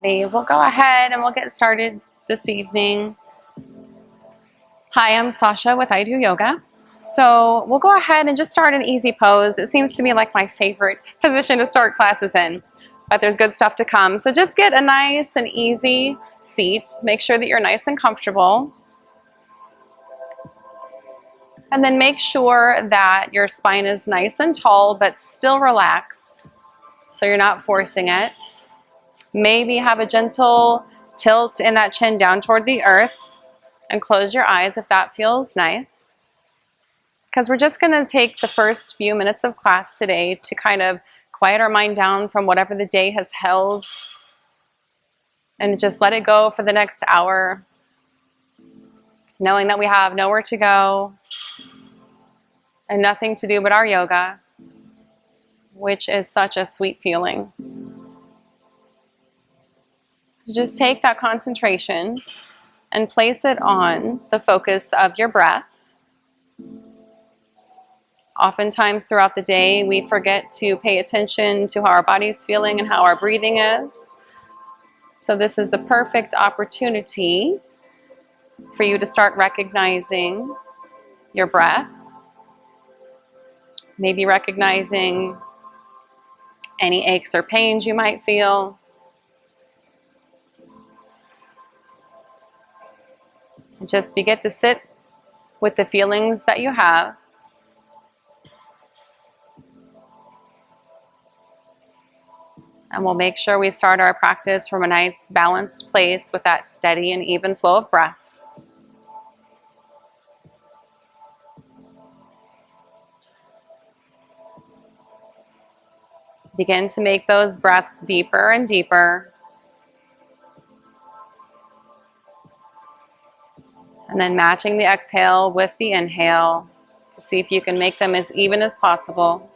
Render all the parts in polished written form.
We'll go ahead and we'll get started this evening. Hi, I'm Sacha with I Do Yoga. So we'll go ahead and just start an easy pose. It seems to me like my favorite position to start classes in, but there's good stuff to come. So just get a nice and easy seat. Make sure that you're nice and comfortable. And then make sure that your spine is nice and tall, but still relaxed, so you're not forcing it. Maybe have a gentle tilt in that chin down toward the earth and close your eyes if that feels nice. Because we're just going to take the first few minutes of class today to kind of quiet our mind down from whatever the day has held and just let it go for the next hour, knowing that we have nowhere to go and nothing to do but our yoga, which is such a sweet feeling. So just take that concentration and place it on the focus of your breath. Oftentimes throughout the day, we forget to pay attention to how our body's feeling and how our breathing is. So this is the perfect opportunity for you to start recognizing your breath. Maybe recognizing any aches or pains you might feel. And just begin to sit with the feelings that you have. And we'll make sure we start our practice from a nice balanced place with that steady and even flow of breath. Begin to make those breaths deeper and deeper. And then matching the exhale with the inhale to see if you can make them as even as possible.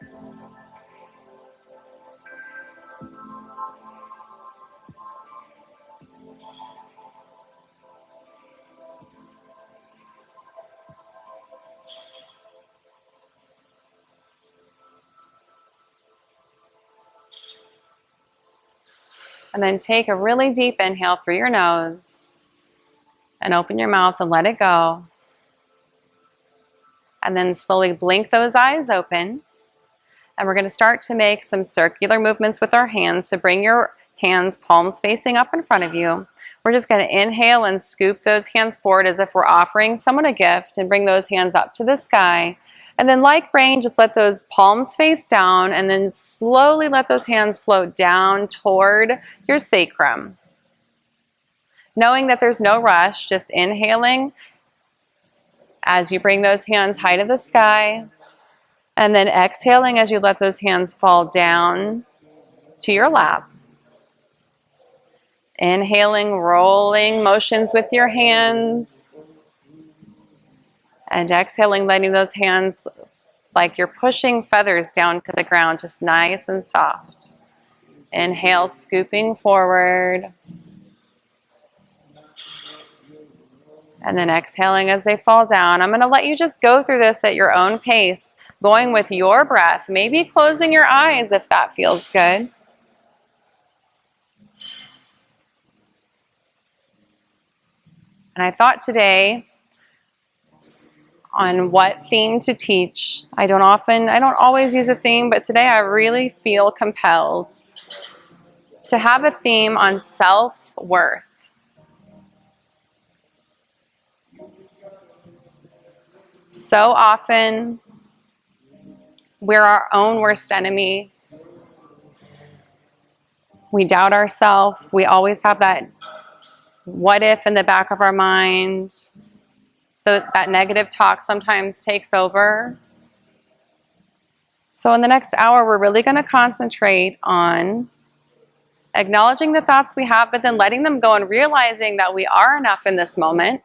And then take a really deep inhale through your nose and open your mouth and let it go. And then slowly blink those eyes open. And we're going to start to make some circular movements with our hands. So bring your hands palms facing up in front of you. We're just going to inhale and scoop those hands forward as if we're offering someone a gift, and bring those hands up to the sky. And then like rain, just let those palms face down and then slowly let those hands float down toward your sacrum. Knowing that there's no rush, just inhaling as you bring those hands high to the sky, and then exhaling as you let those hands fall down to your lap. Inhaling, rolling motions with your hands. And exhaling, letting those hands like you're pushing feathers down to the ground, just nice and soft. Inhale, scooping forward. And then exhaling as they fall down. I'm going to let you just go through this at your own pace, going with your breath, maybe closing your eyes if that feels good. And I thought today on what theme to teach. I don't always use a theme, but today I really feel compelled to have a theme on self-worth. So often, we're our own worst enemy. We doubt ourselves. We always have that what if in the back of our mind. So that negative talk sometimes takes over. So in the next hour, we're really going to concentrate on acknowledging the thoughts we have, but then letting them go and realizing that we are enough in this moment.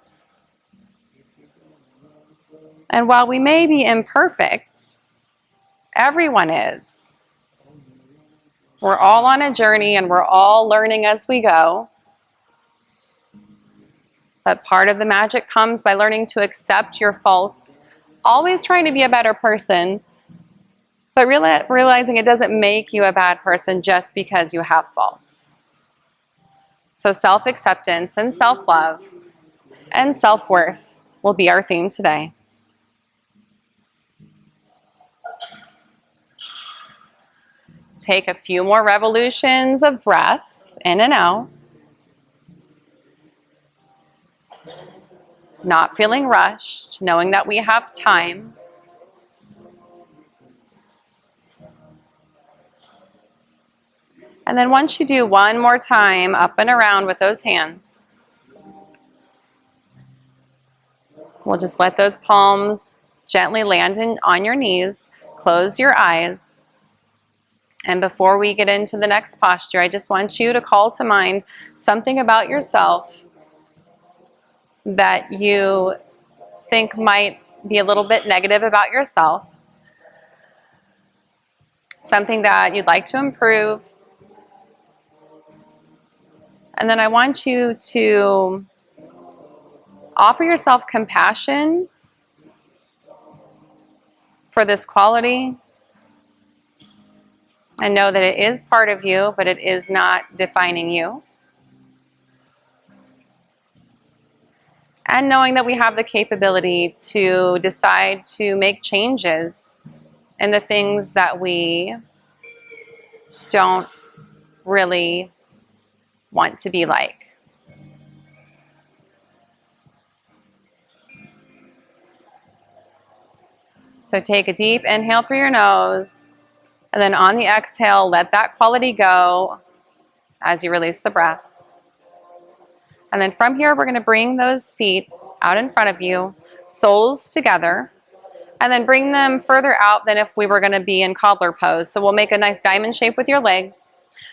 And while we may be imperfect, everyone is. We're all on a journey and we're all learning as we go. But part of the magic comes by learning to accept your faults, always trying to be a better person, but realizing it doesn't make you a bad person just because you have faults. So self-acceptance and self-love and self-worth will be our theme today. Take a few more revolutions of breath in and out. Not feeling rushed, knowing that we have time. And then once you do one more time up and around with those hands, we'll just let those palms gently land on your knees. Close your eyes. And before we get into the next posture, I just want you to call to mind something about yourself that you think might be a little bit negative about yourself. Something that you'd like to improve. And then I want you to offer yourself compassion for this quality. And know that it is part of you, but it is not defining you. And knowing that we have the capability to decide to make changes in the things that we don't really want to be like. So take a deep inhale through your nose, and then on the exhale, let that quality go as you release the breath. And then from here, we're going to bring those feet out in front of you, soles together, and then bring them further out than if we were going to be in cobbler pose. So we'll make a nice diamond shape with your legs.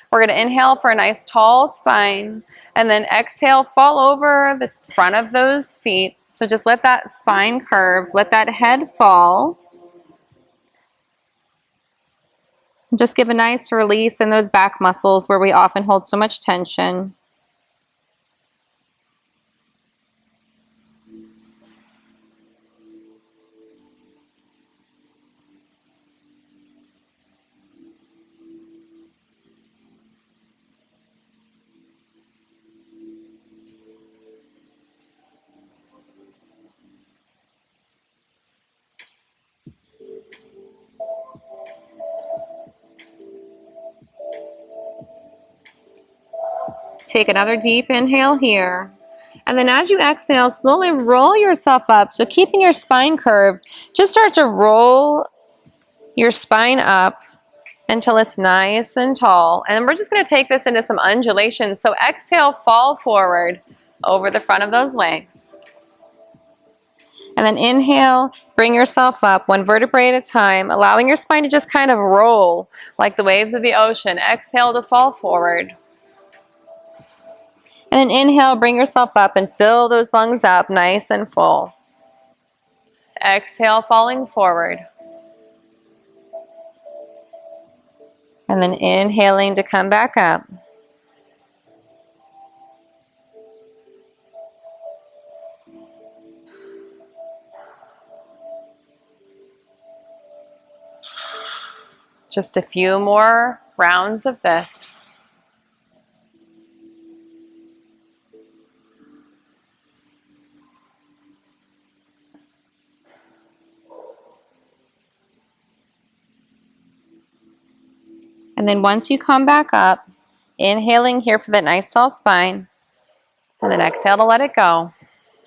We're going to inhale for a nice tall spine, and then exhale, fall over the front of those feet. So just let that spine curve, let that head fall. Just give a nice release in those back muscles where we often hold so much tension. Take another deep inhale here. And then as you exhale, slowly roll yourself up. So keeping your spine curved, just start to roll your spine up until it's nice and tall. And we're just going to take this into some undulations. So exhale, fall forward over the front of those legs. And then inhale, bring yourself up one vertebrae at a time, allowing your spine to just kind of roll like the waves of the ocean. Exhale to fall forward. And then inhale, bring yourself up and fill those lungs up nice and full. Exhale, falling forward. And then inhaling to come back up. Just a few more rounds of this. And then once you come back up, inhaling here for that nice tall spine, and then exhale to let it go.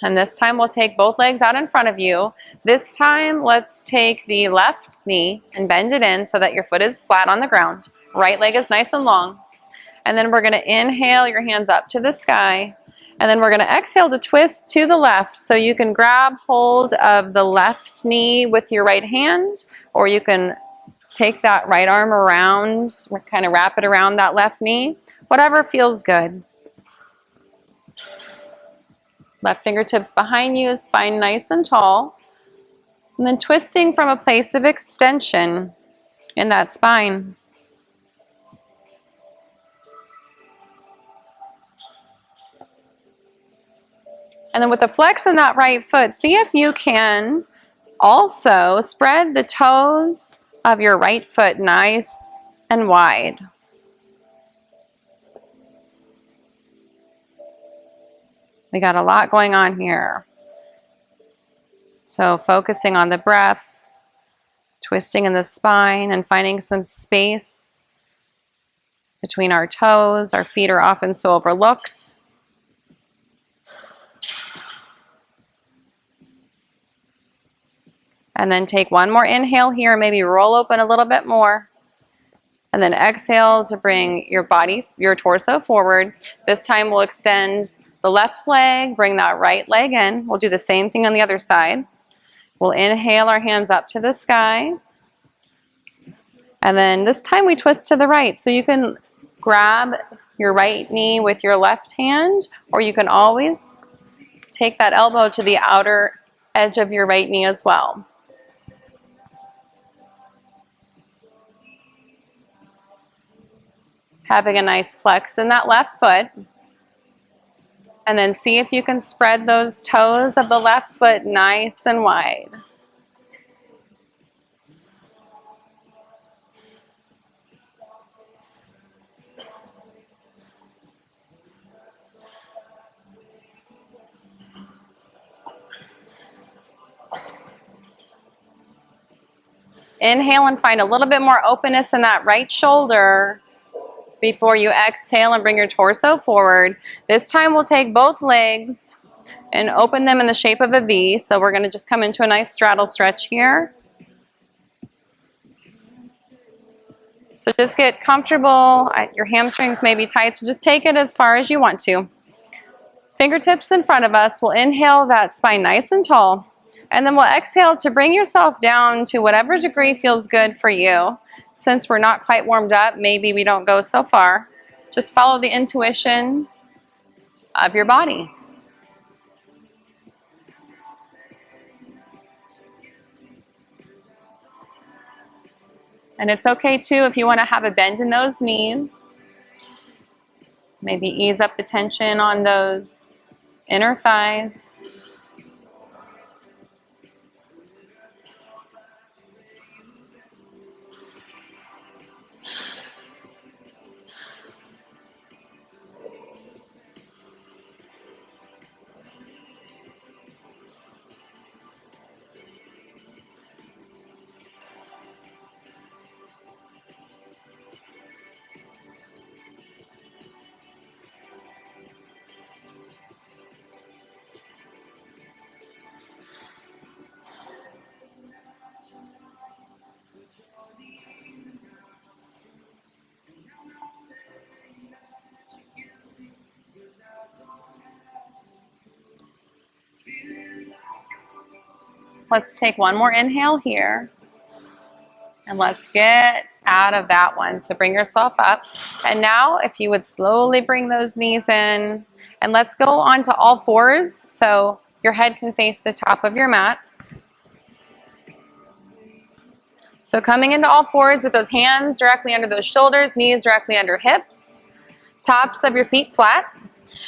And this time we'll take both legs out in front of you. This time let's take the left knee and bend it in so that your foot is flat on the ground. Right leg is nice and long. And then we're going to inhale your hands up to the sky. And then we're going to exhale to twist to the left. So you can grab hold of the left knee with your right hand, or you can take that right arm around, kind of wrap it around that left knee. Whatever feels good. Left fingertips behind you, spine nice and tall. And then twisting from a place of extension in that spine. And then with the flex in that right foot, see if you can also spread the toes of your right foot nice and wide. We got a lot going on here. So focusing on the breath, twisting in the spine, and finding some space between our toes. Our feet are often so overlooked. And then take one more inhale here, maybe roll open a little bit more. And then exhale to bring your body, your torso forward. This time we'll extend the left leg, bring that right leg in. We'll do the same thing on the other side. We'll inhale our hands up to the sky. And then this time we twist to the right. So you can grab your right knee with your left hand, or you can always take that elbow to the outer edge of your right knee as well. Having a nice flex in that left foot. And then see if you can spread those toes of the left foot nice and wide. Inhale and find a little bit more openness in that right shoulder before you exhale and bring your torso forward. This time we'll take both legs and open them in the shape of a V. So we're going to just come into a nice straddle stretch here. So just get comfortable. Your hamstrings may be tight, so just take it as far as you want to. Fingertips in front of us. We'll inhale that spine nice and tall. And then we'll exhale to bring yourself down to whatever degree feels good for you. Since we're not quite warmed up, maybe we don't go so far. Just follow the intuition of your body. And it's okay too if you want to have a bend in those knees. Maybe ease up the tension on those inner thighs. Let's take one more inhale here. And let's get out of that one. So bring yourself up. And now if you would slowly bring those knees in. And let's go on to all fours so your head can face the top of your mat. So coming into all fours with those hands directly under those shoulders, knees directly under hips, tops of your feet flat.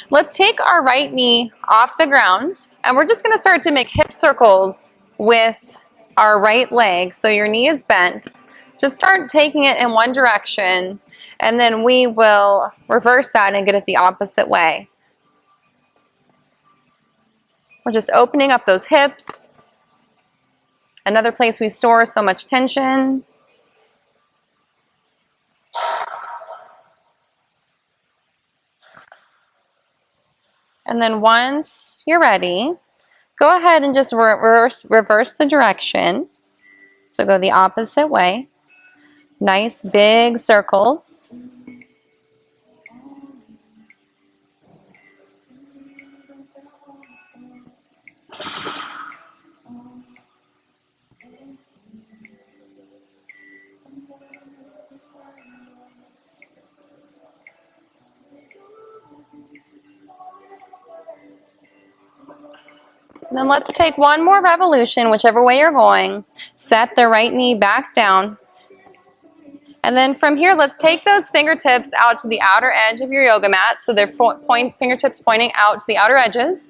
Let's take our right knee off the ground. And we're just going to start to make hip circles with our right leg. So your knee is bent. Just start taking it in one direction, and then we will reverse that and get it the opposite way. We're just opening up those hips. Another place we store so much tension. And then once you're ready, go ahead and just reverse the direction. So go the opposite way. Nice big circles. Then let's take one more revolution, whichever way you're going. Set the right knee back down. And then from here, let's take those fingertips out to the outer edge of your yoga mat. So they're fingertips pointing out to the outer edges.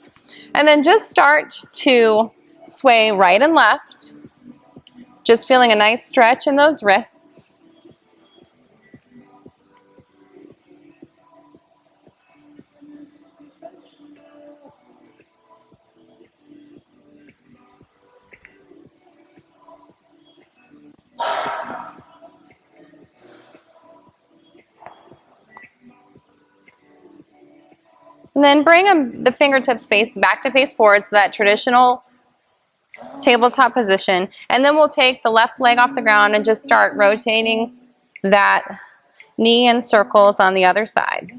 And then just start to sway right and left. Just feeling a nice stretch in those wrists. And then bring the fingertips back to face forward, so that traditional tabletop position. And then we'll take the left leg off the ground and just start rotating that knee in circles on the other side.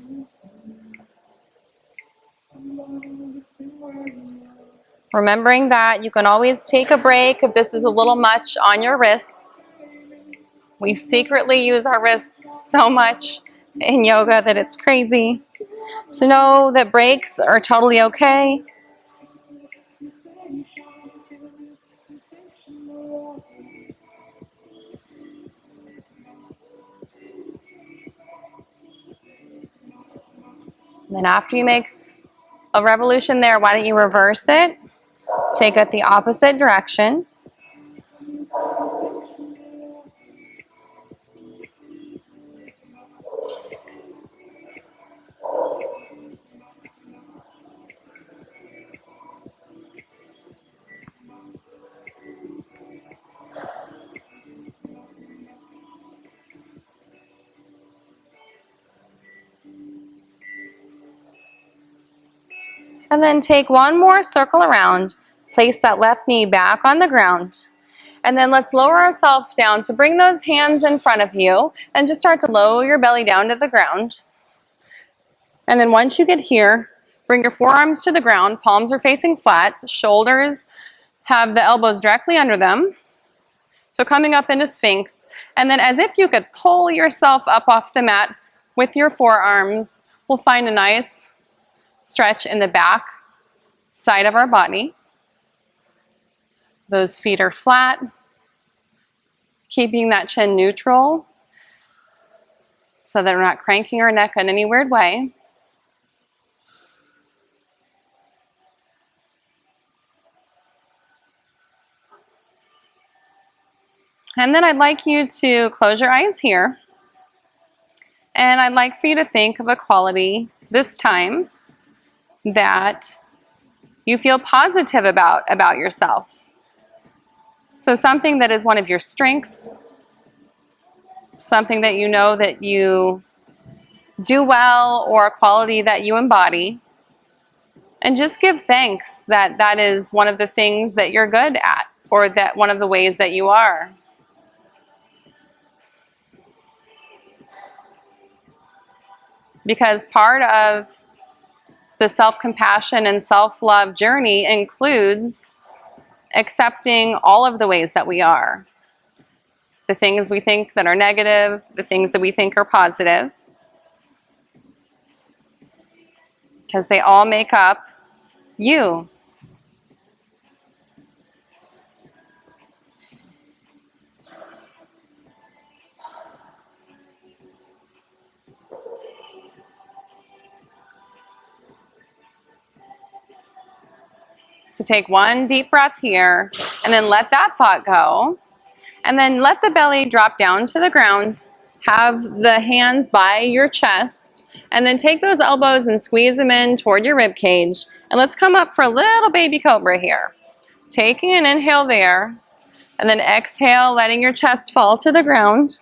Remembering that you can always take a break if this is a little much on your wrists. We secretly use our wrists so much in yoga that it's crazy. So know that breaks are totally okay. And then after you make a revolution there, why don't you reverse it? Take it the opposite direction. And then take one more circle around. Place that left knee back on the ground. And then let's lower ourselves down. So bring those hands in front of you and just start to lower your belly down to the ground. And then once you get here, bring your forearms to the ground. Palms are facing flat. Shoulders have the elbows directly under them. So coming up into Sphinx. And then as if you could pull yourself up off the mat with your forearms, we'll find a nice stretch in the back side of our body. Those feet are flat, keeping that chin neutral so that we're not cranking our neck in any weird way. And then I'd like you to close your eyes here. And I'd like for you to think of a quality this time that you feel positive about yourself. So something that is one of your strengths, something that you know that you do well, or a quality that you embody. And just give thanks that that is one of the things that you're good at, or that one of the ways that you are. Because part of the self-compassion and self-love journey includes accepting all of the ways that we are. The things we think that are negative, the things that we think are positive. Because they all make up you. So take one deep breath here, and then let that thought go. And then let the belly drop down to the ground. Have the hands by your chest. And then take those elbows and squeeze them in toward your rib cage. And let's come up for a little baby cobra here. Taking an inhale there. And then exhale, letting your chest fall to the ground.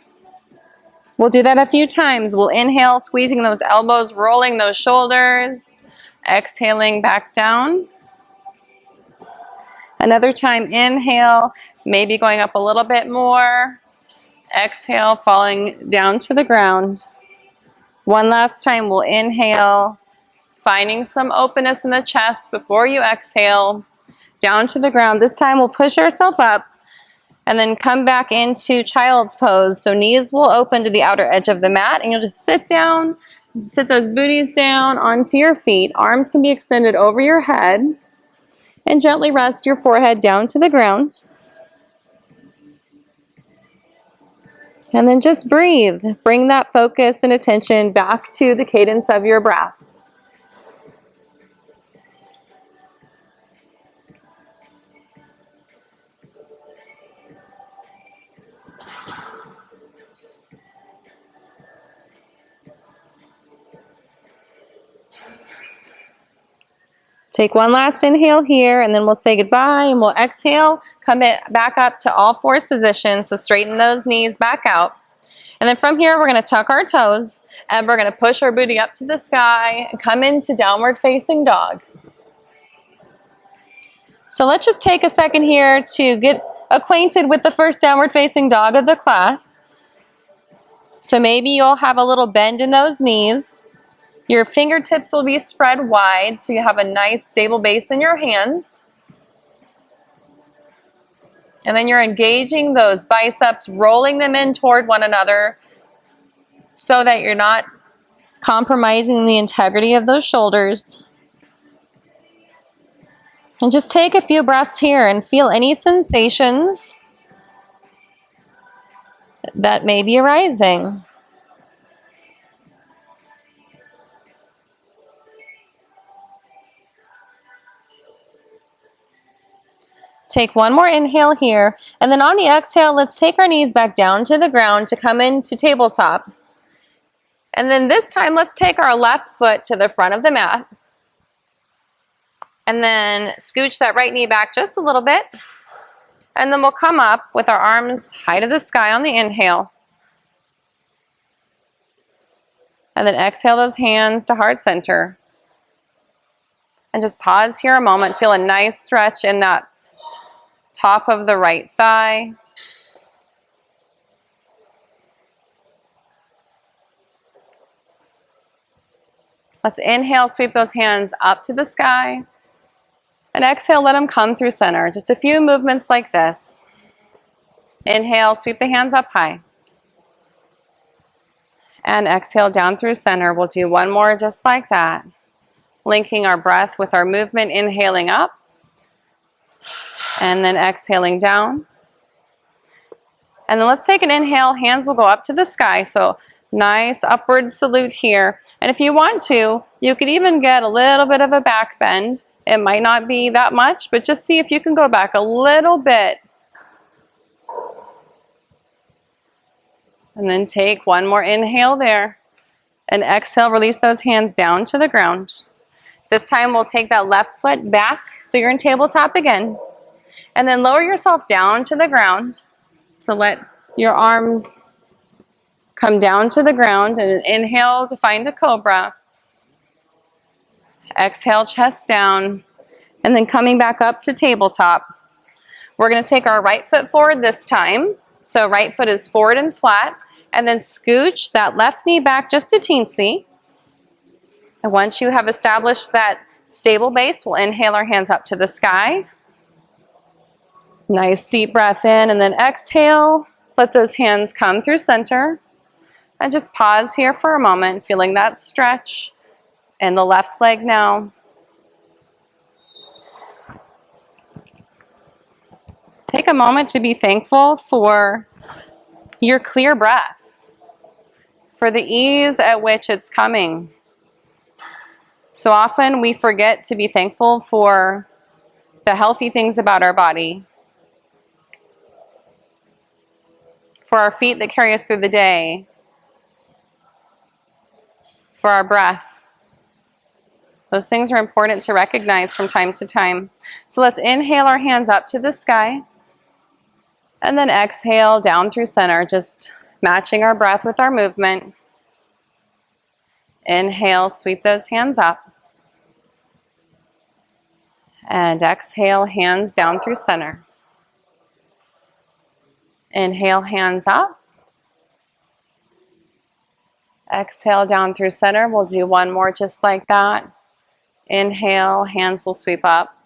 We'll do that a few times. We'll inhale, squeezing those elbows, rolling those shoulders. Exhaling back down. Another time, inhale, maybe going up a little bit more. Exhale, falling down to the ground. One last time, we'll inhale, finding some openness in the chest before you exhale, down to the ground. This time, we'll push ourselves up and then come back into child's pose. So knees will open to the outer edge of the mat, and you'll just sit down, sit those booties down onto your feet. Arms can be extended over your head. And gently rest your forehead down to the ground. And then just breathe. Bring that focus and attention back to the cadence of your breath. Take one last inhale here, and then we'll say goodbye, and we'll exhale. Come back up to all fours position, so straighten those knees back out. And then from here, we're going to tuck our toes and we're going to push our booty up to the sky and come into downward facing dog. So let's just take a second here to get acquainted with the first downward facing dog of the class. So maybe you'll have a little bend in those knees. Your fingertips will be spread wide so you have a nice stable base in your hands. And then you're engaging those biceps, rolling them in toward one another so that you're not compromising the integrity of those shoulders. And just take a few breaths here and feel any sensations that may be arising. Take one more inhale here, and then on the exhale, let's take our knees back down to the ground to come into tabletop. And then this time, let's take our left foot to the front of the mat. And then scooch that right knee back just a little bit. And then we'll come up with our arms high to the sky on the inhale. And then exhale those hands to heart center. And just pause here a moment. Feel a nice stretch in that top of the right thigh. Let's inhale, sweep those hands up to the sky. And exhale, let them come through center. Just a few movements like this. Inhale, sweep the hands up high. And exhale down through center. We'll do one more just like that. Linking our breath with our movement, inhaling up. And then exhaling down. And then let's take an inhale. Hands will go up to the sky. So nice upward salute here. And if you want to, you could even get a little bit of a back bend. It might not be that much, but just see if you can go back a little bit. And then take one more inhale there. And exhale, release those hands down to the ground. This time we'll take that left foot back so you're in tabletop again. And then lower yourself down to the ground. So let your arms come down to the ground and inhale to find a cobra. Exhale, chest down. And then coming back up to tabletop. We're going to take our right foot forward this time. So right foot is forward and flat. And then scooch that left knee back just a teensy. And once you have established that stable base, we'll inhale our hands up to the sky. Nice deep breath in and then exhale. Let those hands come through center. And just pause here for a moment, feeling that stretch in the left leg now. Take a moment to be thankful for your clear breath, for the ease at which it's coming. So often we forget to be thankful for the healthy things about our body, for our feet that carry us through the day, for our breath. Those things are important to recognize from time to time. So let's inhale our hands up to the sky. And then exhale down through center, just matching our breath with our movement. Inhale, sweep those hands up. And exhale, hands down through center. Inhale, hands up. Exhale down through center. We'll do one more just like that. Inhale, hands will sweep up.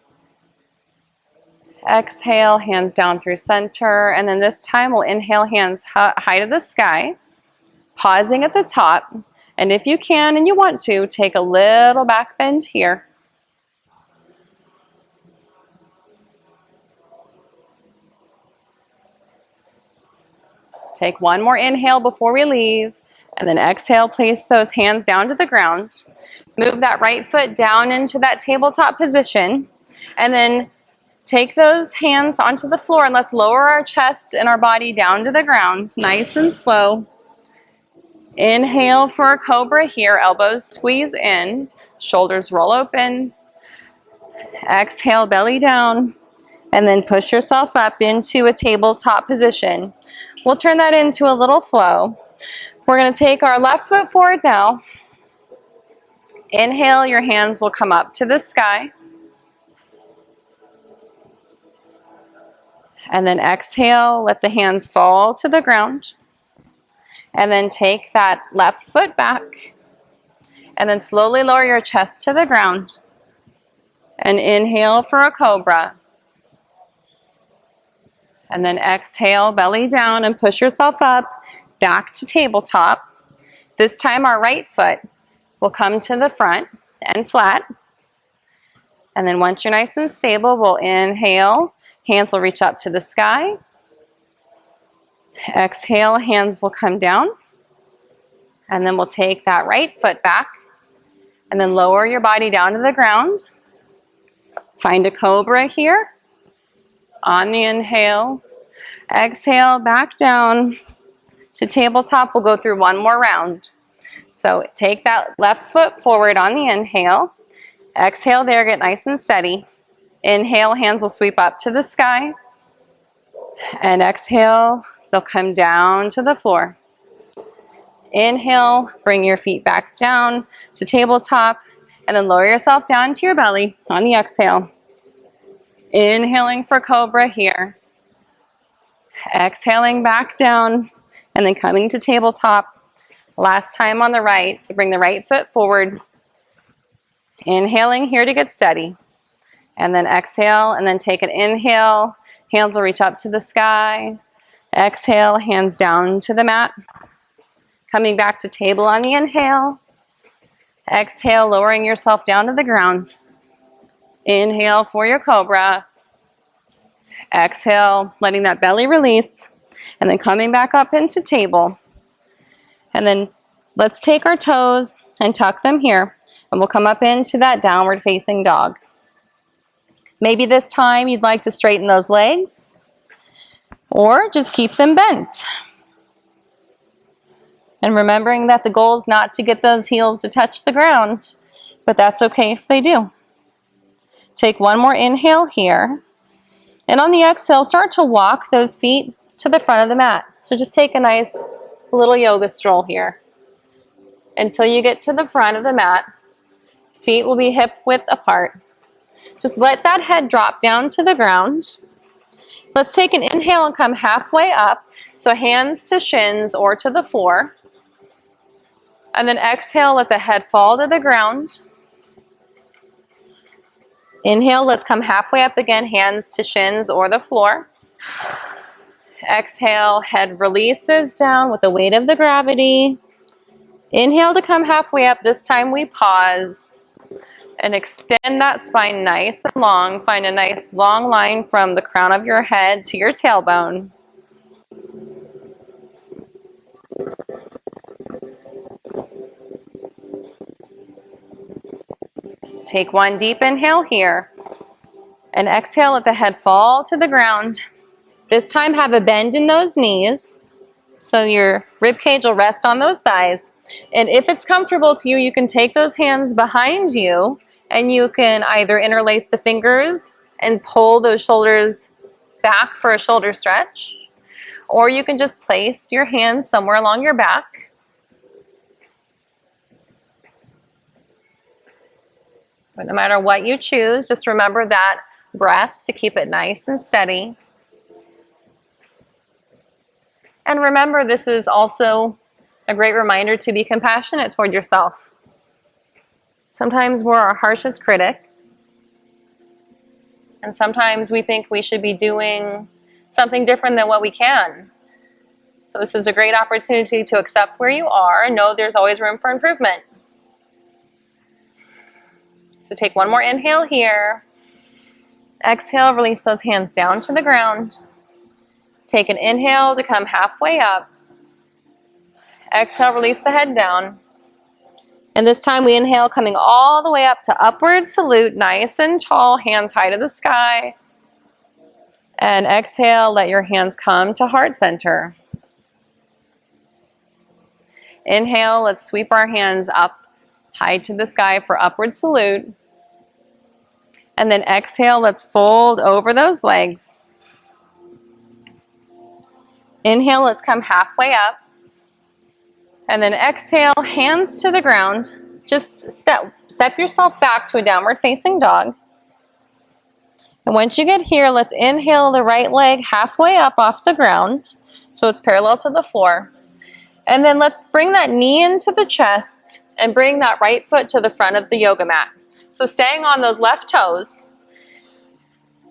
Exhale, hands down through center. And then this time we'll inhale, hands high to the sky, pausing at the top. And if you can and you want to, take a little back bend here. Take one more inhale before we leave. And then exhale, place those hands down to the ground. Move that right foot down into that tabletop position. And then take those hands onto the floor and let's lower our chest and our body down to the ground, nice and slow. Inhale for a cobra here, elbows squeeze in, shoulders roll open. Exhale, belly down, and then push yourself up into a tabletop position. We'll turn that into a little flow. We're going to take our left foot forward now. Inhale, your hands will come up to the sky. And then exhale, let the hands fall to the ground. And then take that left foot back. And then slowly lower your chest to the ground. And inhale for a cobra. And then exhale, belly down and push yourself up, back to tabletop. This time our right foot will come to the front and flat. And then once you're nice and stable, we'll inhale. Hands will reach up to the sky. Exhale, hands will come down. And then we'll take that right foot back. And then lower your body down to the ground. Find a cobra here. On the inhale. Exhale, back down to tabletop. We'll go through one more round. So take that left foot forward on the inhale. Exhale there, get nice and steady. Inhale, hands will sweep up to the sky. And exhale, they'll come down to the floor. Inhale, bring your feet back down to tabletop. And then lower yourself down to your belly on the exhale. Inhaling for cobra here. Exhaling back down. And then coming to tabletop. Last time on the right, so bring the right foot forward. Inhaling here to get steady. And then exhale, and then take an inhale. Hands will reach up to the sky. Exhale, hands down to the mat. Coming back to table on the inhale. Exhale, lowering yourself down to the ground. Inhale for your cobra. Exhale, letting that belly release. And then coming back up into table. And then let's take our toes and tuck them here. And we'll come up into that downward facing dog. Maybe this time you'd like to straighten those legs. Or just keep them bent. And remembering that the goal is not to get those heels to touch the ground. But that's okay if they do. Take one more inhale here. And on the exhale, start to walk those feet to the front of the mat. So just take a nice little yoga stroll here. Until you get to the front of the mat, feet will be hip width apart. Just let that head drop down to the ground. Let's take an inhale and come halfway up. So hands to shins or to the floor. And then exhale, let the head fall to the ground. Inhale, let's come halfway up again, hands to shins or the floor. Exhale, head releases down with the weight of the gravity. Inhale to come halfway up. This time we pause and extend that spine nice and long. Find a nice long line from the crown of your head to your tailbone. Take one deep inhale here. And exhale, let the head fall to the ground. This time have a bend in those knees. So your rib cage will rest on those thighs. And if it's comfortable to you, you can take those hands behind you and you can either interlace the fingers and pull those shoulders back for a shoulder stretch. Or you can just place your hands somewhere along your back. But no matter what you choose, just remember that breath to keep it nice and steady. And remember, this is also a great reminder to be compassionate toward yourself. Sometimes we're our harshest critic. And sometimes we think we should be doing something different than what we can. So this is a great opportunity to accept where you are and know there's always room for improvement. So take one more inhale here. Exhale, release those hands down to the ground. Take an inhale to come halfway up. Exhale, release the head down. And this time we inhale, coming all the way up to upward salute, nice and tall, hands high to the sky. And exhale, let your hands come to heart center. Inhale, let's sweep our hands up high to the sky for upward salute. And then exhale, let's fold over those legs. Inhale, let's come halfway up. And then exhale, hands to the ground. Just step yourself back to a downward facing dog. And once you get here, let's inhale the right leg halfway up off the ground so it's parallel to the floor. And then let's bring that knee into the chest and bring that right foot to the front of the yoga mat. So staying on those left toes,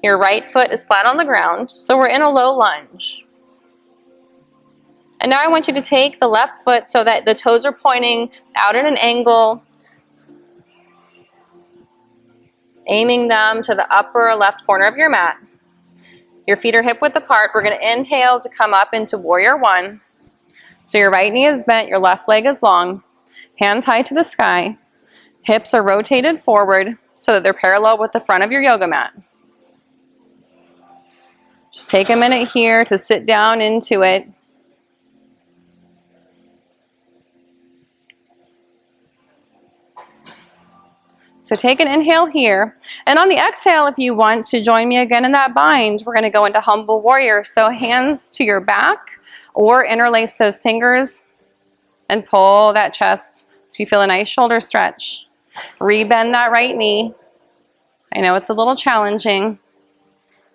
your right foot is flat on the ground, so we're in a low lunge. And now I want you to take the left foot so that the toes are pointing out at an angle, aiming them to the upper left corner of your mat. Your feet are hip width apart. We're going to inhale to come up into warrior one. So your right knee is bent, your left leg is long, hands high to the sky, hips are rotated forward so that they're parallel with the front of your yoga mat. Just take a minute here to sit down into it. So take an inhale here. And on the exhale, if you want to join me again in that bind, we're going to go into humble warrior. So hands to your back or interlace those fingers and pull that chest so you feel a nice shoulder stretch. Rebend that right knee. I know it's a little challenging.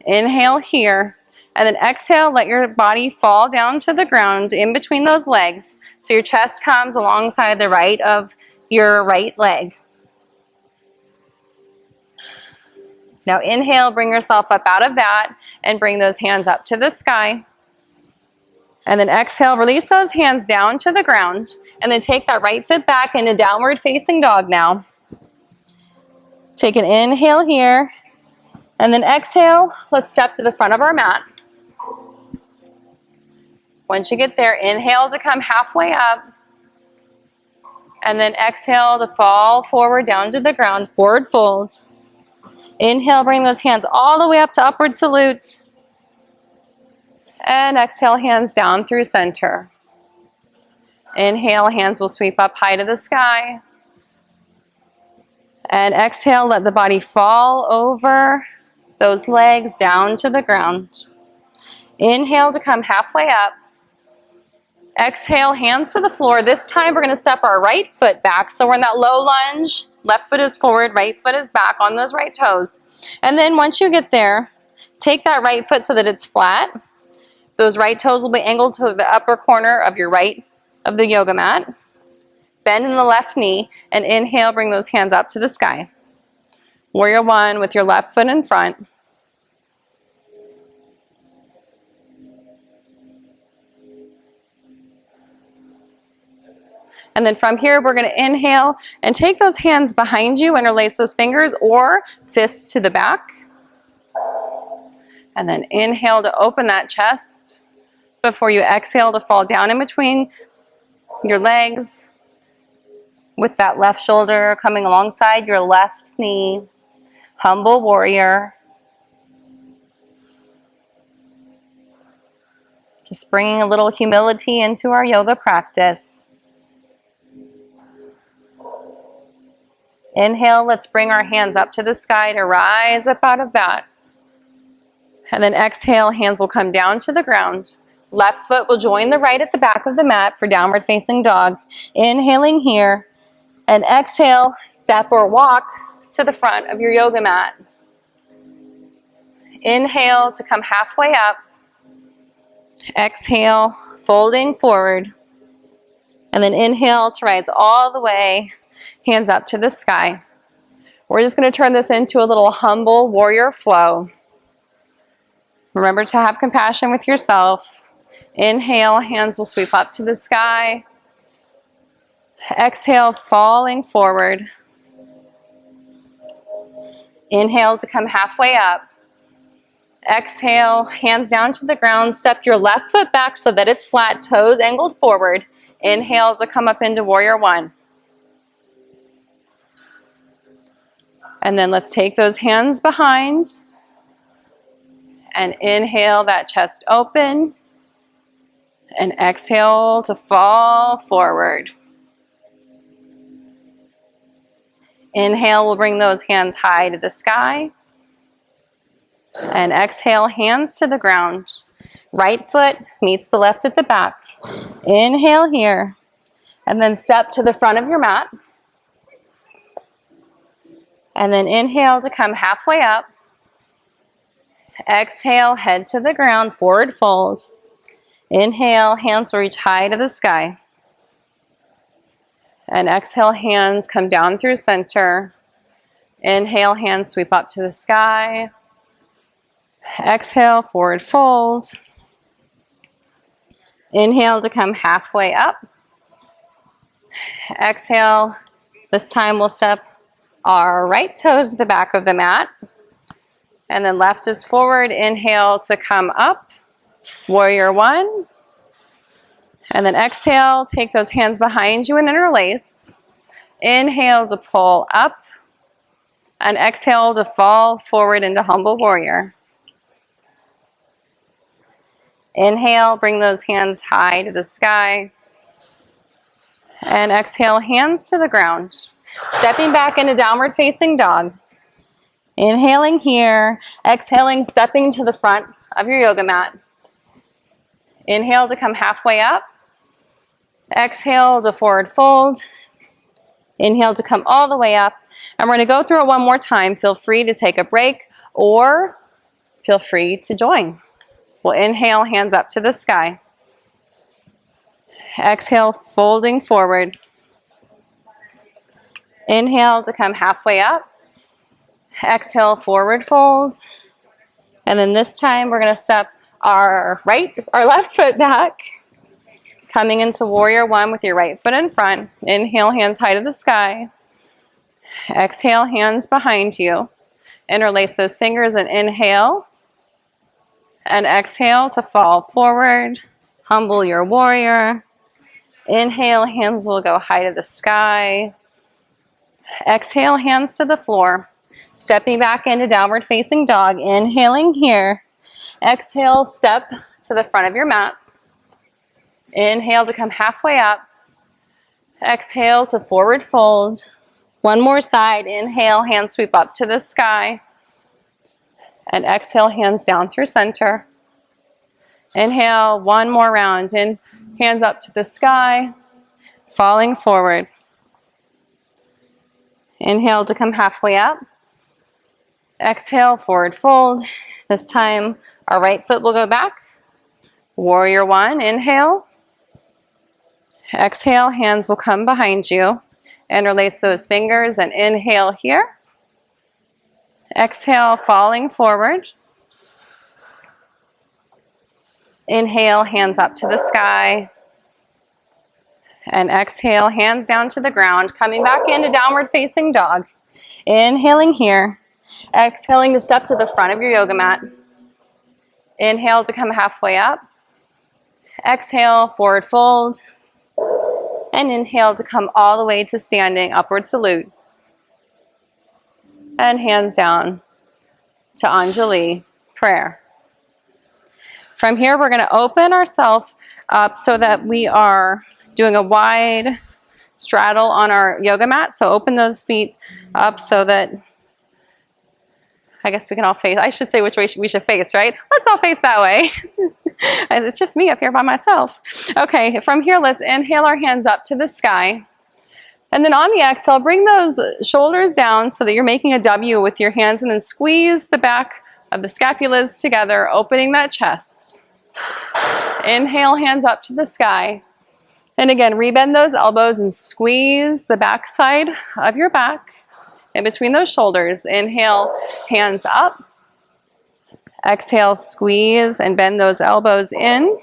Inhale here. And then exhale, let your body fall down to the ground in between those legs. So your chest comes alongside the right of your right leg. Now inhale, bring yourself up out of that and bring those hands up to the sky. And then exhale, release those hands down to the ground. And then take that right foot back into downward facing dog now. Take an inhale here. And then exhale, let's step to the front of our mat. Once you get there, inhale to come halfway up. And then exhale to fall forward down to the ground, forward fold. Inhale, bring those hands all the way up to upward salute. And exhale, hands down through center. Inhale, hands will sweep up high to the sky. And exhale, let the body fall over those legs down to the ground. Inhale to come halfway up. Exhale, hands to the floor. This time we're going to step our right foot back. So we're in that low lunge. Left foot is forward, right foot is back on those right toes. And then once you get there, take that right foot so that it's flat. Those right toes will be angled to the upper corner of your right of the yoga mat. Bend in the left knee and inhale, bring those hands up to the sky. Warrior one with your left foot in front. And then from here, we're going to inhale and take those hands behind you, interlace those fingers or fists to the back. And then inhale to open that chest before you exhale to fall down in between your legs with that left shoulder coming alongside your left knee. Humble warrior. Just bringing a little humility into our yoga practice. Inhale, let's bring our hands up to the sky to rise up out of that. And then exhale, hands will come down to the ground. Left foot will join the right at the back of the mat for downward facing dog. Inhaling here. And exhale, step or walk to the front of your yoga mat. Inhale to come halfway up. Exhale, folding forward. And then inhale to rise all the way, hands up to the sky. We're just going to turn this into a little humble warrior flow. Remember to have compassion with yourself. Inhale, hands will sweep up to the sky. Exhale, falling forward. Inhale to come halfway up. Exhale, hands down to the ground. Step your left foot back so that it's flat, toes angled forward. Inhale to come up into warrior one. And then let's take those hands behind and inhale that chest open and exhale to fall forward. Inhale, we'll bring those hands high to the sky. And exhale, hands to the ground. Right foot meets the left at the back. Inhale here. And then step to the front of your mat. And then inhale to come halfway up. Exhale, head to the ground, forward fold. Inhale, hands will reach high to the sky. And exhale, hands come down through center. Inhale, hands sweep up to the sky. Exhale, forward fold. Inhale to come halfway up. Exhale, this time we'll step our right toes to the back of the mat. And then left is forward. Inhale to come up. Warrior one. And then exhale, take those hands behind you and interlace. Inhale to pull up. And exhale to fall forward into humble warrior. Inhale, bring those hands high to the sky. And exhale, hands to the ground. Stepping back into downward facing dog. Inhaling here. Exhaling, stepping to the front of your yoga mat. Inhale to come halfway up. Exhale to forward fold. Inhale to come all the way up. And we're going to go through it one more time. Feel free to take a break or feel free to join. We'll inhale, hands up to the sky. Exhale, folding forward. Inhale to come halfway up. Exhale, forward fold. And then this time we're going to step our left foot back. Coming into warrior one with your right foot in front. Inhale, hands high to the sky. Exhale, hands behind you. Interlace those fingers and inhale. And exhale to fall forward. Humble your warrior. Inhale, hands will go high to the sky. Exhale, hands to the floor. Stepping back into downward facing dog. Inhaling here. Exhale, step to the front of your mat. Inhale to come halfway up. Exhale to forward fold. One more side. Inhale, hands sweep up to the sky. And exhale, hands down through center. Inhale, one more round. In, hands up to the sky. Falling forward. Inhale to come halfway up. Exhale, forward fold. This time, our right foot will go back. Warrior one, inhale. Exhale, hands will come behind you. Interlace those fingers and inhale here. Exhale, falling forward. Inhale, hands up to the sky. And exhale, hands down to the ground. Coming back into downward facing dog. Inhaling here. Exhaling to step to the front of your yoga mat. Inhale to come halfway up. Exhale, forward fold. And inhale to come all the way to standing, upward salute. And hands down to Anjali, prayer. From here, we're going to open ourselves up so that we are doing a wide straddle on our yoga mat. So open those feet up so that, I guess we can all face, I should say which way we should face, right? Let's all face that way. It's just me up here by myself. Okay, from here, let's inhale our hands up to the sky. And then on the exhale, bring those shoulders down so that you're making a W with your hands, and then squeeze the back of the scapulas together, opening that chest. Inhale, hands up to the sky. And again, rebend those elbows and squeeze the back side of your back in between those shoulders. Inhale, hands up. Exhale, squeeze and bend those elbows in.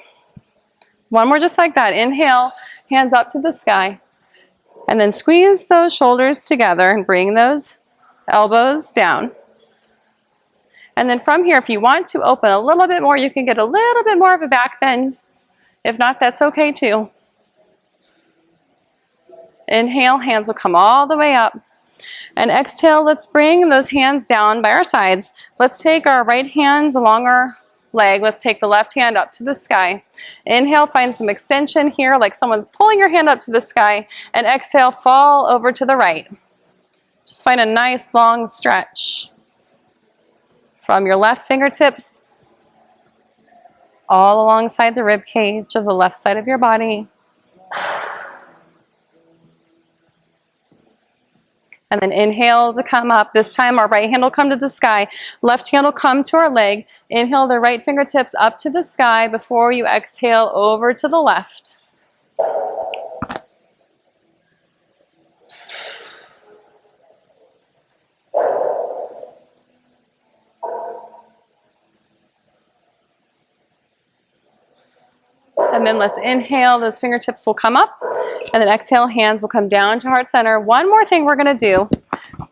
One more just like that. Inhale, hands up to the sky. And then squeeze those shoulders together and bring those elbows down. And then from here, if you want to open a little bit more, you can get a little bit more of a back bend. If not, that's okay too. Inhale, hands will come all the way up. And exhale, let's bring those hands down by our sides. Let's take our right hand along our leg. Let's take the left hand up to the sky. Inhale, find some extension here, like someone's pulling your hand up to the sky. And exhale, fall over to the right. Just find a nice long stretch from your left fingertips all alongside the rib cage of the left side of your body. And then inhale to come up. This time our right hand will come to the sky. Left hand will come to our leg. Inhale the right fingertips up to the sky before you exhale over to the left. And then let's inhale, those fingertips will come up, and then exhale, hands will come down to heart center. One more thing we're gonna do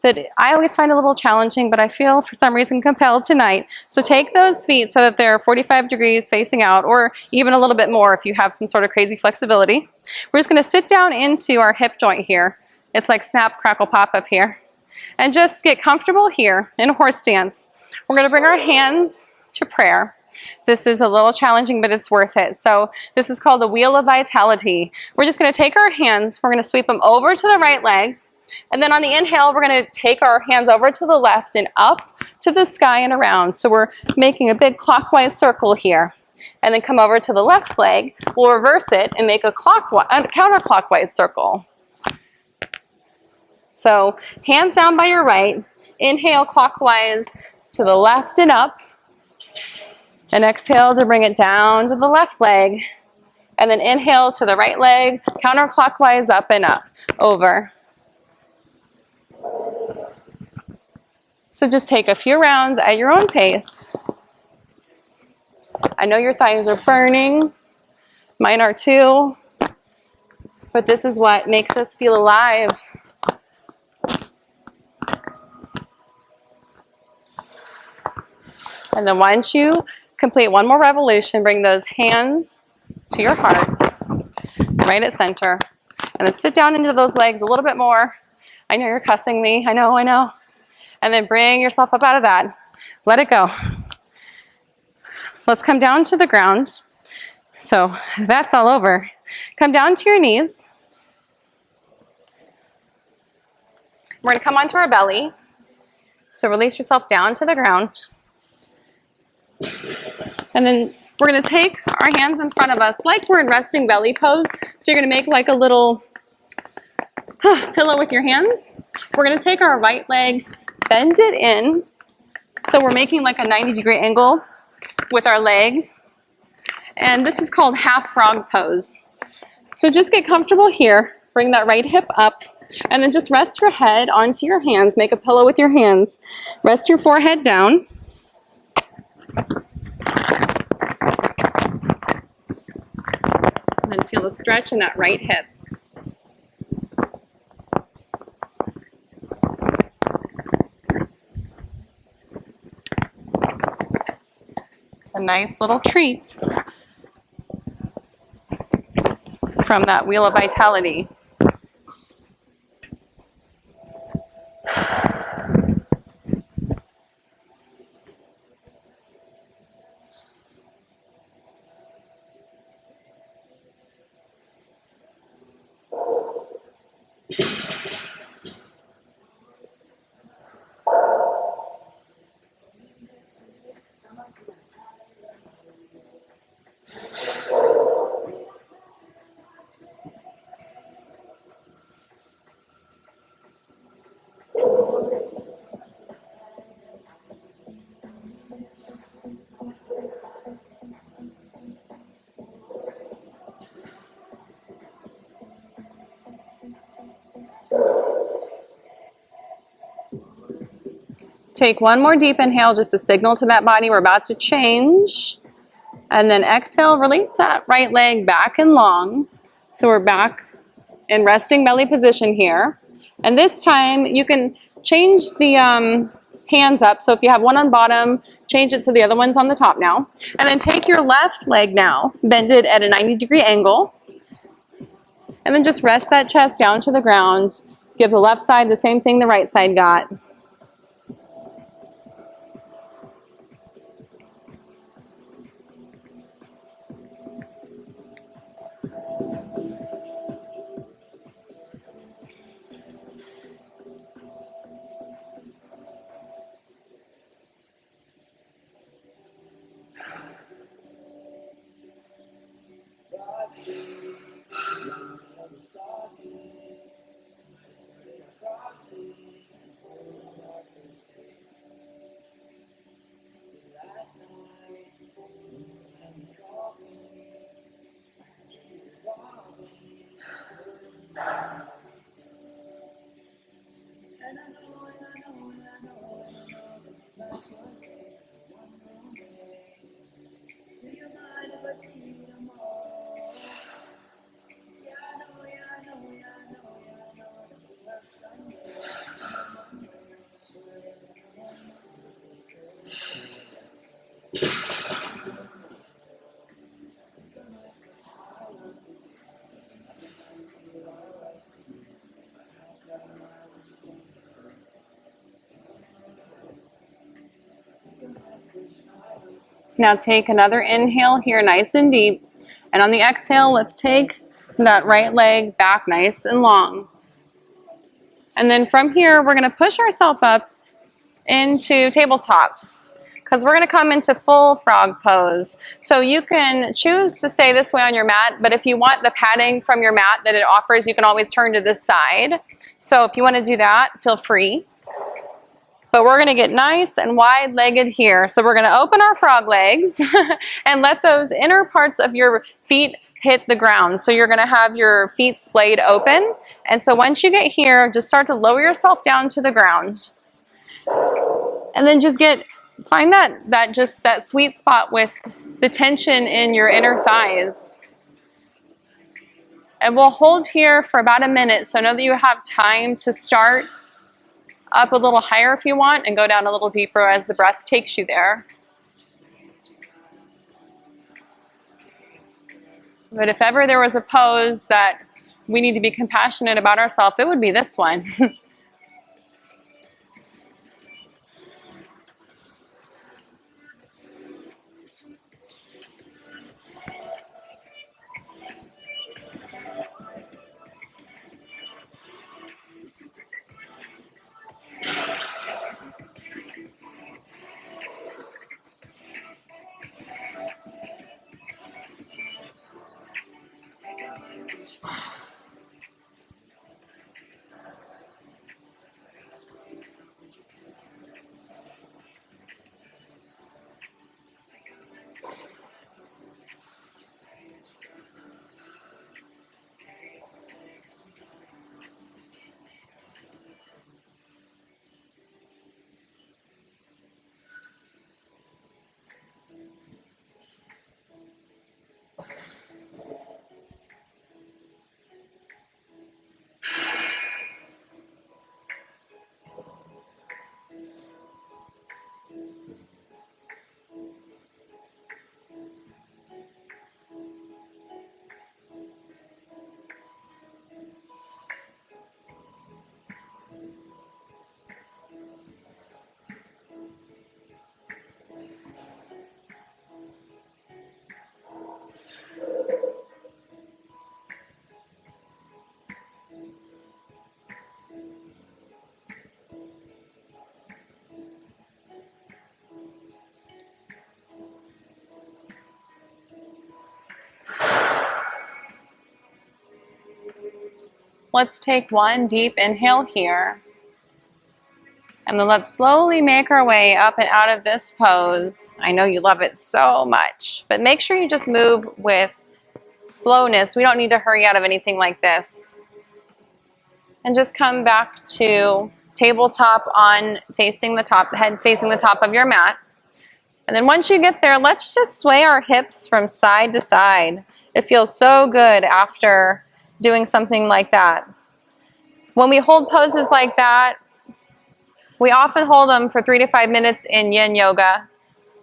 that I always find a little challenging, but I feel for some reason compelled tonight. So take those feet so that they're 45 degrees facing out, or even a little bit more if you have some sort of crazy flexibility. We're just gonna sit down into our hip joint here. It's like snap, crackle, pop up here. And just get comfortable here in a horse stance. We're gonna bring our hands to prayer. This is a little challenging, but it's worth it. So this is called the Wheel of Vitality. We're just gonna take our hands, we're gonna sweep them over to the right leg, and then on the inhale, we're gonna take our hands over to the left and up to the sky and around. So we're making a big clockwise circle here. And then come over to the left leg, we'll reverse it and make a counterclockwise circle. So hands down by your right, inhale clockwise to the left and up, and exhale to bring it down to the left leg, and then inhale to the right leg, counterclockwise up and up, over. So just take a few rounds at your own pace. I know your thighs are burning, mine are too, but this is what makes us feel alive. And then once you complete one more revolution, bring those hands to your heart, right at center. And then sit down into those legs a little bit more. I know you're cussing me, I know. And then bring yourself up out of that. Let it go. Let's come down to the ground. So that's all over. Come down to your knees. We're gonna come onto our belly. So release yourself down to the ground. And then we're gonna take our hands in front of us like we're in resting belly pose. So you're gonna make like a little pillow with your hands. We're gonna take our right leg, bend it in. So we're making like a 90-degree angle with our leg. And this is called half frog pose. So just get comfortable here. Bring that right hip up. And then just rest your head onto your hands. Make a pillow with your hands. Rest your forehead down. And then feel the stretch in that right hip. It's a nice little treat from that Wheel of Vitality. Take one more deep inhale just to signal to that body we're about to change. And then exhale, release that right leg back and long. So we're back in resting belly position here. And this time you can change the hands up. So if you have one on bottom, change it so the other one's on the top now. And then take your left leg now, bend it at a 90-degree angle. And then just rest that chest down to the ground. Give the left side the same thing the right side got. Now take another inhale here, nice and deep. And on the exhale, let's take that right leg back nice and long. And then from here, we're going to push ourselves up into tabletop, because we're going to come into full frog pose. So you can choose to stay this way on your mat, but if you want the padding from your mat that it offers, you can always turn to this side. So if you want to do that, feel free. But we're going to get nice and wide-legged here. So we're going to open our frog legs and let those inner parts of your feet hit the ground. So you're going to have your feet splayed open. And so once you get here, just start to lower yourself down to the ground. And then just find that sweet spot with the tension in your inner thighs. And we'll hold here for about a minute. So know that you have time to start up a little higher if you want, and go down a little deeper as the breath takes you there. But if ever there was a pose that we need to be compassionate about ourselves, it would be this one. Let's take one deep inhale here. And then let's slowly make our way up and out of this pose. I know you love it so much, but make sure you just move with slowness. We don't need to hurry out of anything like this. And just come back to tabletop on facing the top, head facing the top of your mat. And then once you get there, let's just sway our hips from side to side. It feels so good after doing something like that. When we hold poses like that, we often hold them for 3 to 5 minutes in yin yoga.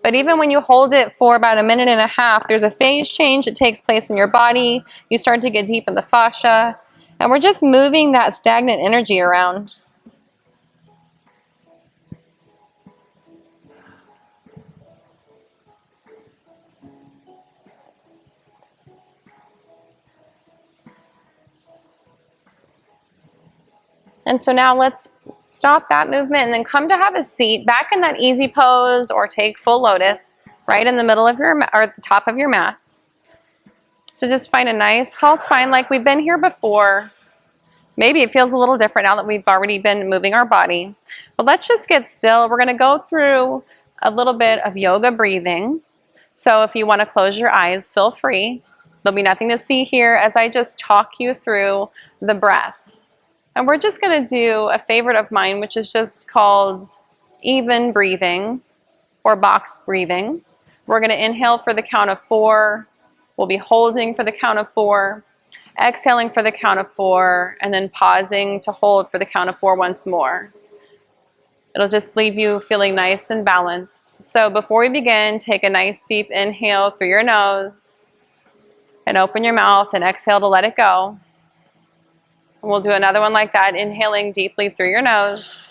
But even when you hold it for about a minute and a half, there's a phase change that takes place in your body. You start to get deep in the fascia. And we're just moving that stagnant energy around. And so now let's stop that movement and then come to have a seat back in that easy pose, or take full lotus right in the middle of your or at the top of your mat. So just find a nice tall spine like we've been here before. Maybe it feels a little different now that we've already been moving our body. But let's just get still. We're going to go through a little bit of yoga breathing. So if you want to close your eyes, feel free. There'll be nothing to see here as I just talk you through the breath. And we're just going to do a favorite of mine, which is just called even breathing or box breathing. We're going to inhale for the count of 4. We'll be holding for the count of 4, exhaling for the count of 4, and then pausing to hold for the count of 4 once more. It'll just leave you feeling nice and balanced. So before we begin, take a nice deep inhale through your nose and open your mouth and exhale to let it go. And we'll do another one like that, inhaling deeply through your nose.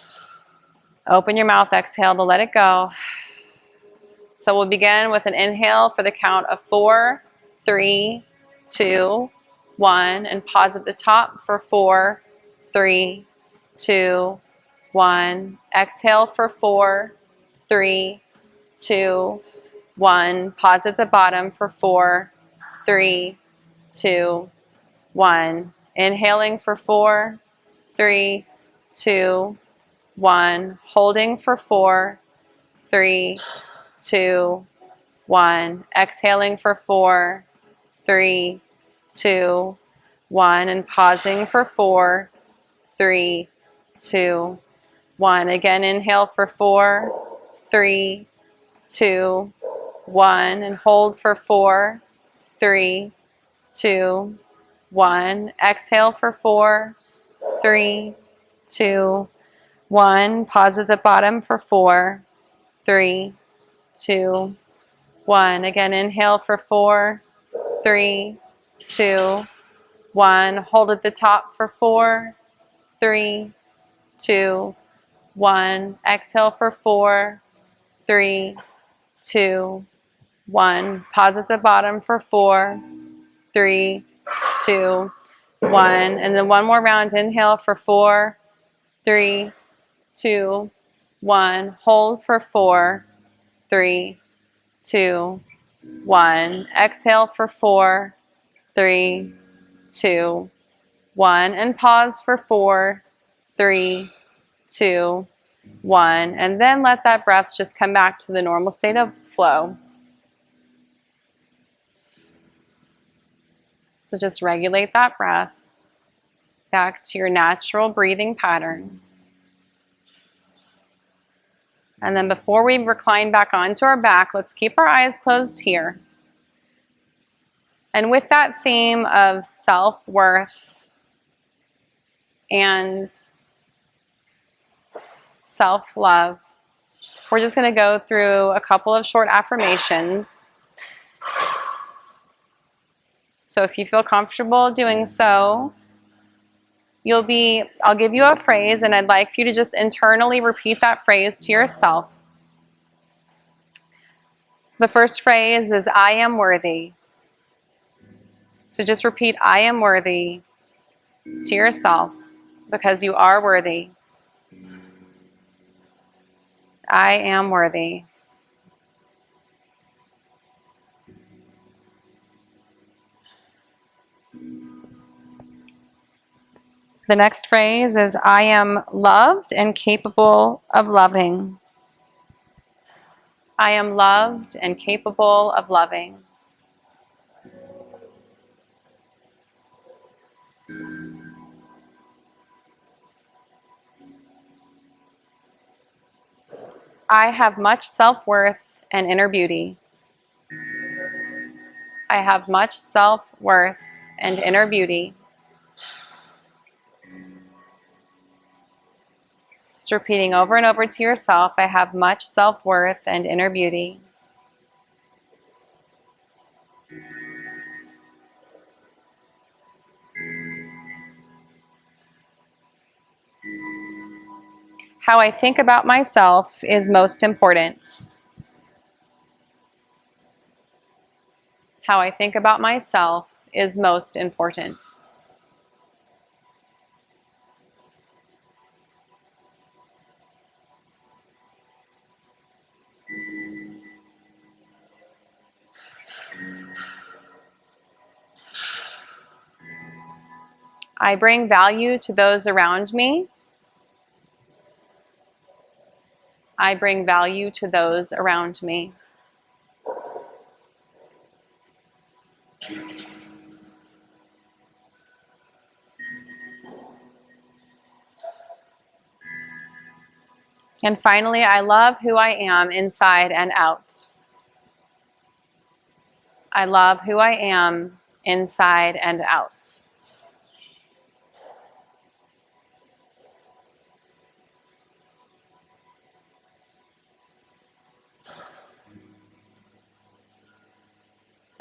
Open your mouth, exhale to let it go. So we'll begin with an inhale for the count of 4, 3, 2, 1, and pause at the top for 4, 3, 2, 1. Exhale for 4, 3, 2, 1. Pause at the bottom for 4, 3, 2, 1. Inhaling for 4, 3, 2, 1. Holding for 4, 3, 2, 1. Exhaling for 4, 3, 2, 1. And pausing for 4, 3, 2, 1. Again, inhale for 4, 3, 2, 1. And hold for 4, 3, 2, 1. Exhale for 4, 3, 2, 1. Pause at the bottom for 4, 3, 2, 1. Again, inhale for 4, 3, 2, 1. Hold at the top for 4, 3, 2, 1. Exhale for 4, 3, 2, 1. Pause at the bottom for 4, 3, 2, 1. And then one more round. Inhale for 4, 3, 2, 1. Hold for 4, 3, 2, 1. Exhale for 4, 3, 2, 1. And pause for 4, 3, 2, 1. And then let that breath just come back to the normal state of flow. So just regulate that breath back to your natural breathing pattern. And then before we recline back onto our back, let's keep our eyes closed here. And with that theme of self-worth and self-love, we're just going to go through a couple of short affirmations. So if you feel comfortable doing so, I'll give you a phrase, and I'd like for you to just internally repeat that phrase to yourself. The first phrase is, I am worthy. So just repeat, I am worthy to yourself, because you are worthy. I am worthy. The next phrase is, I am loved and capable of loving. I am loved and capable of loving. I have much self-worth and inner beauty. I have much self-worth and inner beauty. Just repeating over and over to yourself, I have much self-worth and inner beauty. How I think about myself is most important. How I think about myself is most important. I bring value to those around me. I bring value to those around me. And finally, I love who I am inside and out. I love who I am inside and out.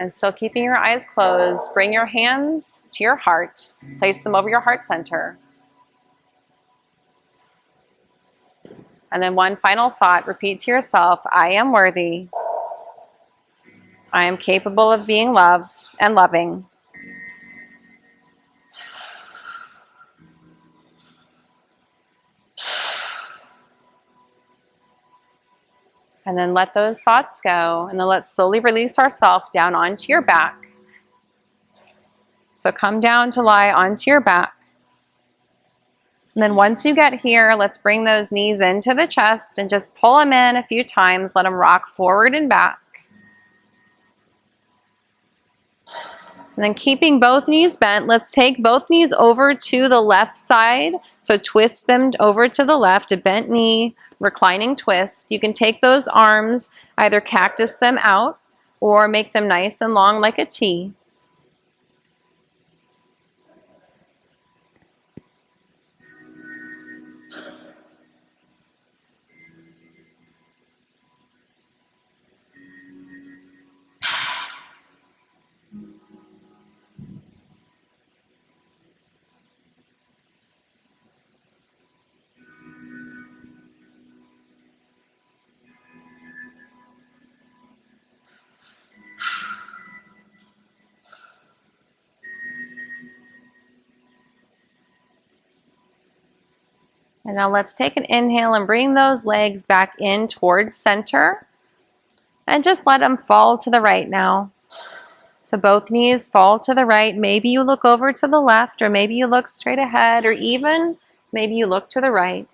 And still keeping your eyes closed, bring your hands to your heart. Place them over your heart center. And then one final thought, repeat to yourself, I am worthy. I am capable of being loved and loving. And then let those thoughts go. And then let's slowly release ourselves down onto your back. So come down to lie onto your back. And then once you get here, let's bring those knees into the chest and just pull them in a few times. Let them rock forward and back. And then keeping both knees bent, let's take both knees over to the left side. So twist them over to the left, a bent knee, reclining twist. You can take those arms, either cactus them out or make them nice and long like a T. And now let's take an inhale and bring those legs back in towards center. And just let them fall to the right now. So both knees fall to the right. Maybe you look over to the left, or maybe you look straight ahead, or even maybe you look to the right.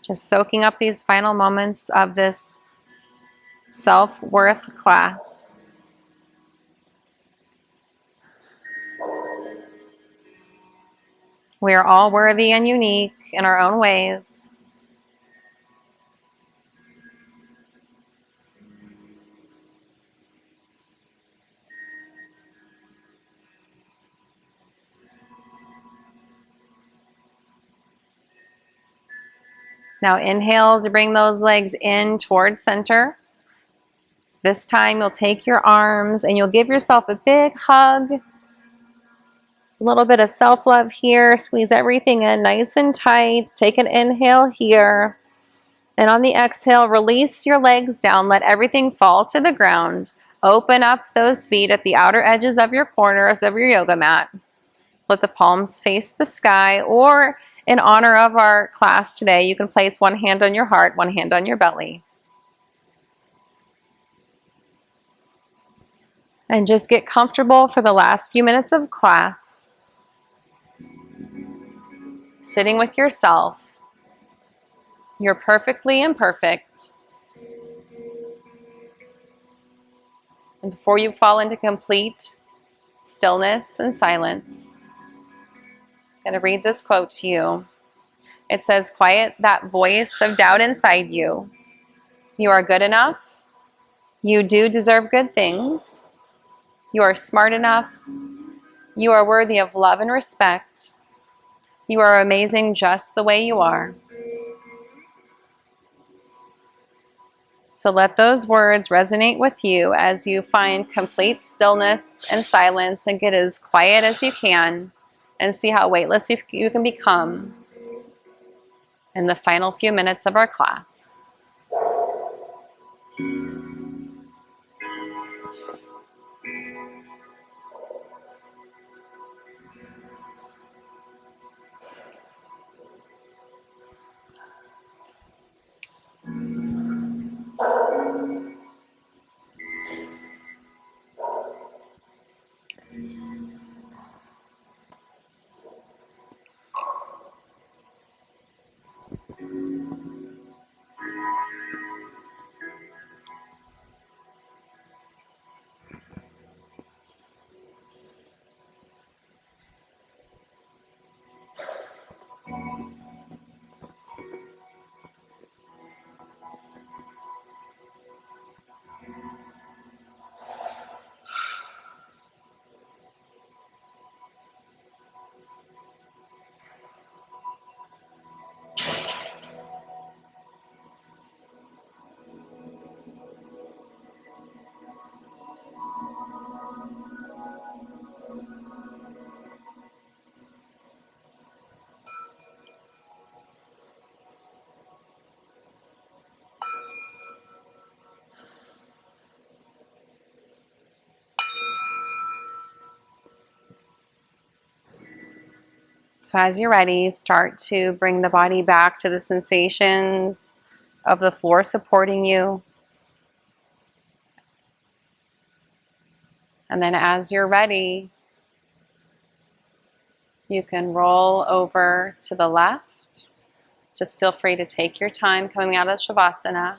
Just soaking up these final moments of this self-worth class. We are all worthy and unique in our own ways. Now inhale to bring those legs in towards center. This time you'll take your arms and you'll give yourself a big hug. A little bit of self-love here. Squeeze everything in nice and tight. Take an inhale here. And on the exhale, release your legs down. Let everything fall to the ground. Open up those feet at the outer edges of your corners of your yoga mat. Let the palms face the sky, or in honor of our class today, you can place one hand on your heart, one hand on your belly. And just get comfortable for the last few minutes of class. Sitting with yourself. You're perfectly imperfect. And before you fall into complete stillness and silence, I'm going to read this quote to you. It says, quiet that voice of doubt inside you. You are good enough. You do deserve good things. You are smart enough. You are worthy of love and respect. You are amazing just the way you are. So let those words resonate with you as you find complete stillness and silence and get as quiet as you can and see how weightless you can become in the final few minutes of our class. So as you're ready, start to bring the body back to the sensations of the floor supporting you. And then as you're ready, you can roll over to the left. Just feel free to take your time coming out of Shavasana.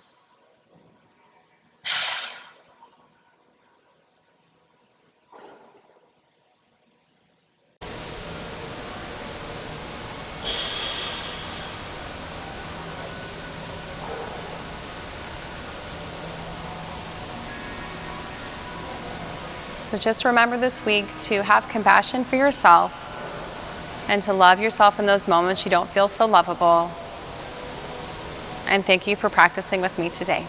So just remember this week to have compassion for yourself and to love yourself in those moments you don't feel so lovable. And thank you for practicing with me today.